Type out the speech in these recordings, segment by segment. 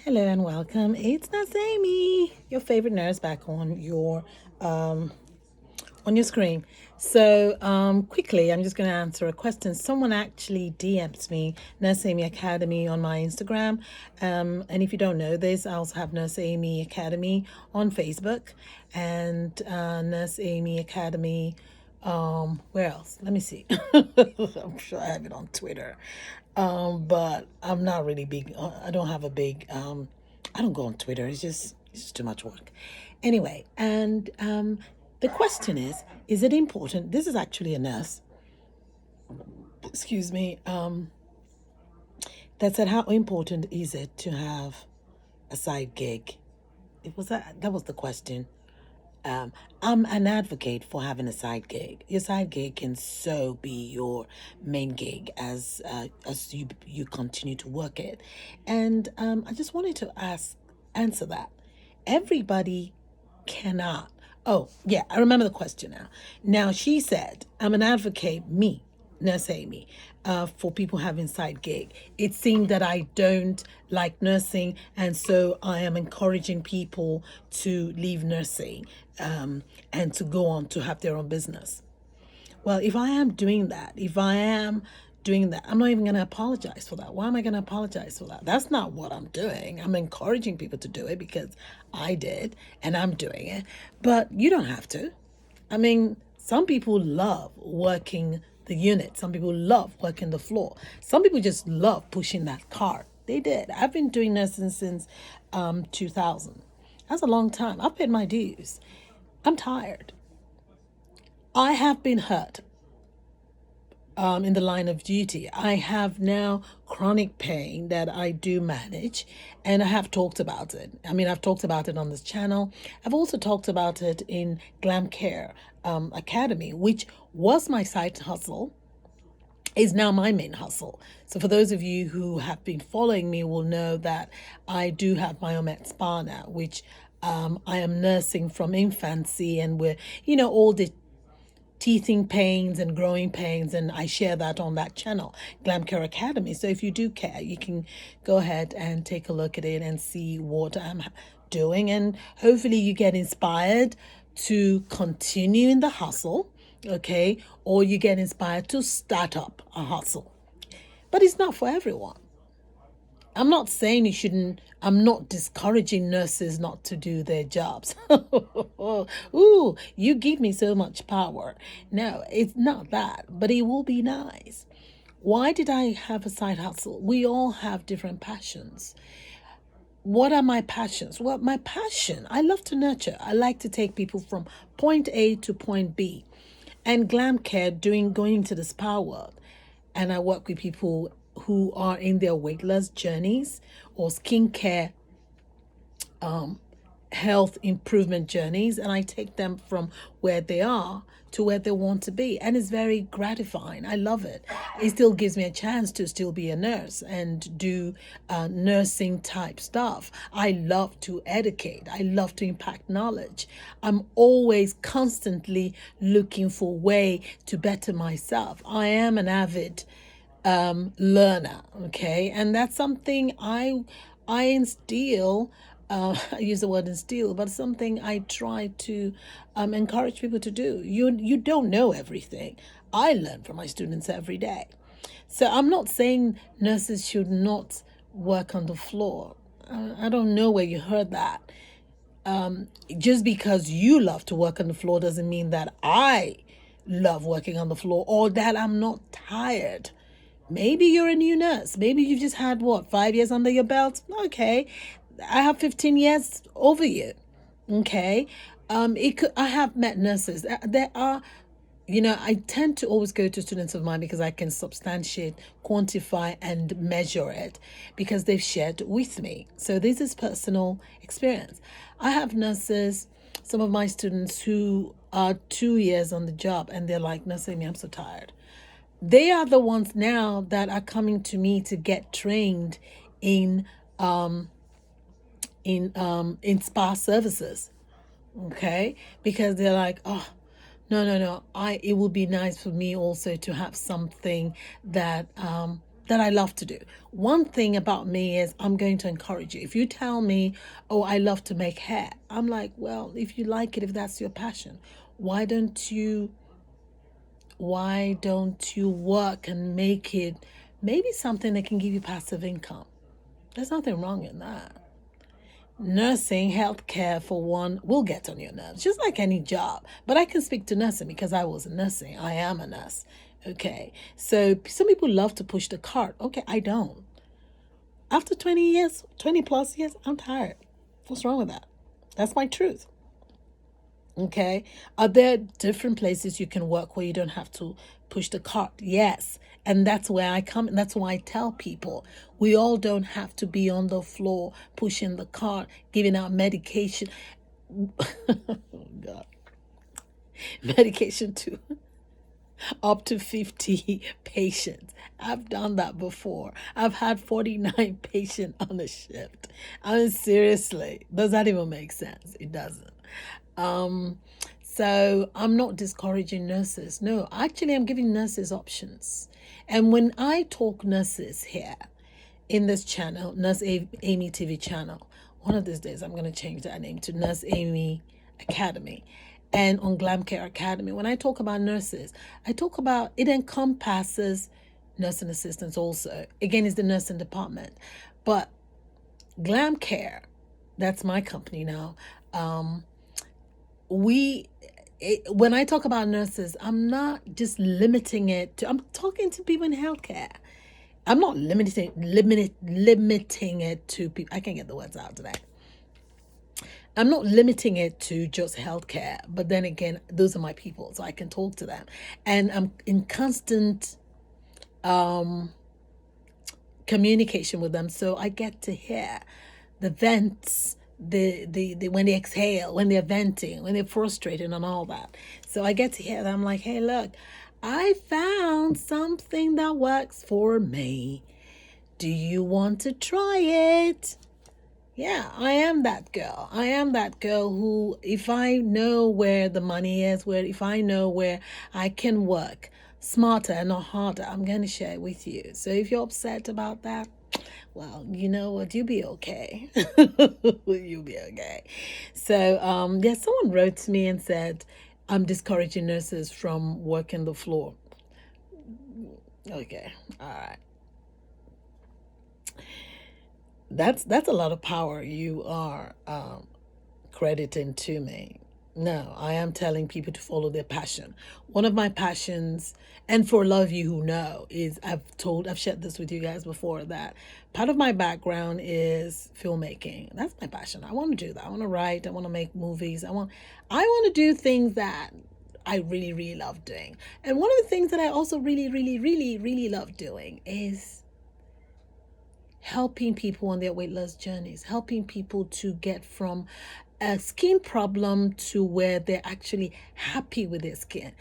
Hello and welcome. It's Nurse Amy, your favorite nurse, back on your screen. Quickly, I'm just going to answer a question. Someone actually DMs me, Nurse Amy Academy, on my Instagram. And if you don't know this, I also have Nurse Amy Academy on Facebook and Nurse Amy Academy. Where else? Let me see. I'm sure I have it on Twitter. But I'm not really big. I don't have a big. I don't go on Twitter. It's just too much work. Anyway, and the question is it important? This is actually a nurse. Excuse me. That said, how important is it to have a side gig? It was that was the question. I'm an advocate for having a side gig. Your side gig can so be your main gig as you continue to work it. And I just wanted to answer that. Everybody cannot. Oh yeah, I remember the question now. Now she said, "I'm an advocate." Me, Nurse Amy, for people having side gig. It seemed that I don't like nursing, and so I am encouraging people to leave nursing and to go on to have their own business. Well, if I am doing that, I'm not even going to apologize for that. Why am I going to apologize for that? That's not what I'm doing. I'm encouraging people to do it because I did and I'm doing it. But you don't have to. I mean, some people love working the unit. Some people love working the floor. Some people just love pushing that cart. They did. I've been doing nursing since 2000. That's a long time. I've paid my dues. I'm tired. I have been hurt in the line of duty. I have now chronic pain that I do manage, and I have talked about it. I mean, I've talked about it on this channel. I've also talked about it in Glam Care Academy, which was my side hustle, is now my main hustle. So for those of you who have been following me will know that I do have Biomet Spa now, which I am nursing from infancy, and we're, all the teething pains and growing pains, and I share that on that channel, Glam Care Academy. So if you do care, you can go ahead and take a look at it and see what I'm doing, and hopefully you get inspired to continue in the hustle, okay, or you get inspired to start up a hustle. But it's not for everyone. I'm not saying you shouldn't, I'm not discouraging nurses not to do their jobs. Ooh, you give me so much power. No, it's not that, but it will be nice. Why did I have a side hustle? We all have different passions. What are my passions? Well, my passion, I love to nurture. I like to take people from point A to point B. And Glam Care, going to the spa world, and I work with people who are in their weight loss journeys or skincare health improvement journeys, and I take them from where they are to where they want to be, and it's very gratifying. I love it. It still gives me a chance to still be a nurse and do nursing type stuff. I love to educate. I love to impact knowledge. I'm always constantly looking for way to better myself. I am an avid learner, okay, and that's something I instill. I use the word instill, but something I try to encourage people to do. You don't know everything. I learn from my students every day. So I'm not saying nurses should not work on the floor. I don't know where you heard that. Just because you love to work on the floor doesn't mean that I love working on the floor or that I'm not tired. Maybe you're a new nurse. Maybe you've just had, what, 5 years under your belt? Okay. I have 15 years over you. Okay. I have met nurses. There are, I tend to always go to students of mine because I can substantiate, quantify, and measure it because they've shared with me. So this is personal experience. I have nurses, some of my students who are 2 years on the job, and they're like, "Nurse Amy, I'm so tired." They are the ones now that are coming to me to get trained in in spa services, okay, because they're like, "Oh, no, I it would be nice for me also to have something that that I love to do. One thing about me is I'm going to encourage you. If you tell me, oh, I love to make hair, I'm like, well, if you like it, if that's your passion, why don't you work and make it maybe something that can give you passive income? There's nothing wrong in that. Nursing, healthcare, for one, will get on your nerves, just like any job. But I can speak to nursing because I was nursing. I am a nurse. Okay. So some people love to push the cart. Okay, I don't. After 20 years, 20 plus years, I'm tired. What's wrong with that? That's my truth. Okay. Are there different places you can work where you don't have to push the cart? Yes. And that's where I come. And that's why I tell people we all don't have to be on the floor pushing the cart, giving out medication. Oh, God. Medication to up to 50 patients. I've done that before. I've had 49 patients on a shift. I mean, seriously, does that even make sense? It doesn't. So I'm not discouraging nurses. No, actually, I'm giving nurses options. And when I talk nurses here in this channel, Nurse Amy TV channel, one of these days I'm going to change that name to Nurse Amy Academy, and on Glam Care Academy. When I talk about nurses, I talk about it encompasses nursing assistants also. Again, it's the nursing department. But Glam Care, that's my company now. When I talk about nurses, I'm not just limiting it to, I'm talking to people in healthcare. I'm not limiting it to people. I can't get the words out today. I'm not limiting it to just healthcare, but then again, those are my people, so I can talk to them, and I'm in constant communication with them, so I get to hear the vents, the when they exhale, when they're venting, when they're frustrated, and all that. So I get to hear them. I'm like, hey, look, I found something that works for me. Do you want to try it? Yeah, I am that girl. I am that girl who, if I know where the money is, if I know where I can work smarter and not harder, I'm going to share it with you. So if you're upset about that, well, you know what? You'll be okay. You'll be okay. So, yeah, someone wrote to me and said, I'm discouraging nurses from working the floor. Okay, all right. That's a lot of power you are crediting to me. No, I am telling people to follow their passion. One of my passions, and for a lot of you who know, is I've shared this with you guys before, that part of my background is filmmaking. That's my passion. I want to do that. I want to write. I want to make movies. I want to do things that I really, really love doing. And one of the things that I also really, really, really, really love doing is helping people on their weight loss journeys, helping people to get from a skin problem to where they're actually happy with their skin.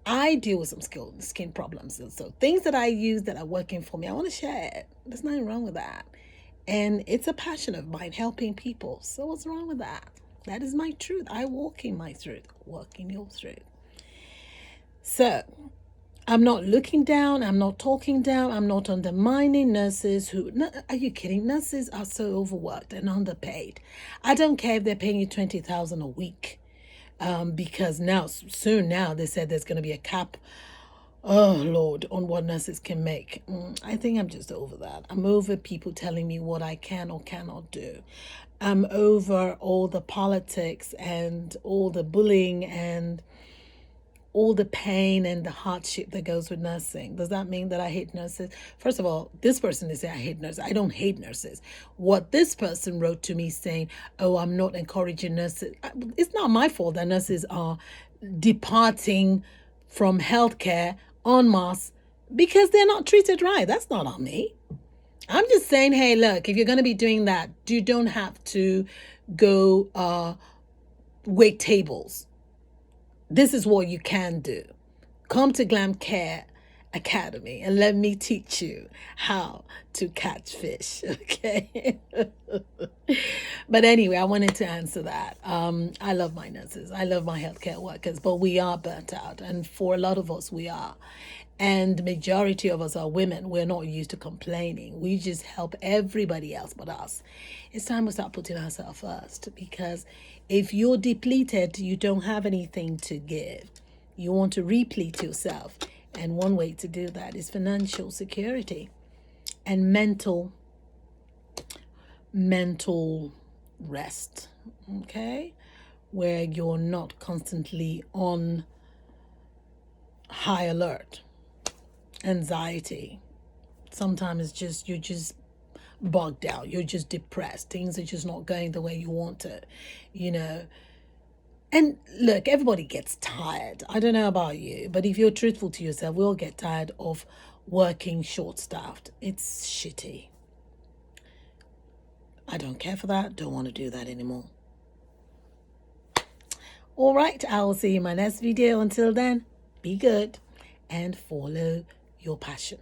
I deal with some skin problems. So things that I use that are working for me, I want to share it. There's nothing wrong with that. And it's a passion of mine, helping people. So what's wrong with that? That is my truth. I walk in my truth, walk in your truth. So I'm not looking down. I'm not talking down. I'm not undermining nurses who, are you kidding? Nurses are so overworked and underpaid. I don't care if they're paying you $20,000 a week, because soon they said there's going to be a cap, oh Lord, on what nurses can make. I think I'm just over that. I'm over people telling me what I can or cannot do. I'm over all the politics and all the bullying and all the pain and the hardship that goes with nursing. Does that mean that I hate nurses? First of all, this person is saying I hate nurses. I don't hate nurses. What this person wrote to me saying, oh, I'm not encouraging nurses. It's not my fault that nurses are departing from healthcare en masse because they're not treated right. That's not on me. I'm just saying, hey, look, if you're going to be doing that, you don't have to go wait tables. This is what you can do. Come to Glam Care Academy and let me teach you how to catch fish, okay? But anyway, I wanted to answer that. I love my nurses. I love my healthcare workers, but we are burnt out. And for a lot of us, we are. And the majority of us are women. We're not used to complaining. We just help everybody else but us. It's time we start putting ourselves first, because if you're depleted, you don't have anything to give. You want to replete yourself. And one way to do that is financial security and mental rest. Okay? Where you're not constantly on high alert. Anxiety. Sometimes it's just you're just bogged out. You're just depressed. Things are just not going the way you want it, you know. And look, everybody gets tired. I don't know about you, but if you're truthful to yourself, we all get tired of working short-staffed. It's shitty. I don't care for that. Don't want to do that anymore. All right, I will see you in my next video. Until then, be good and follow your passion.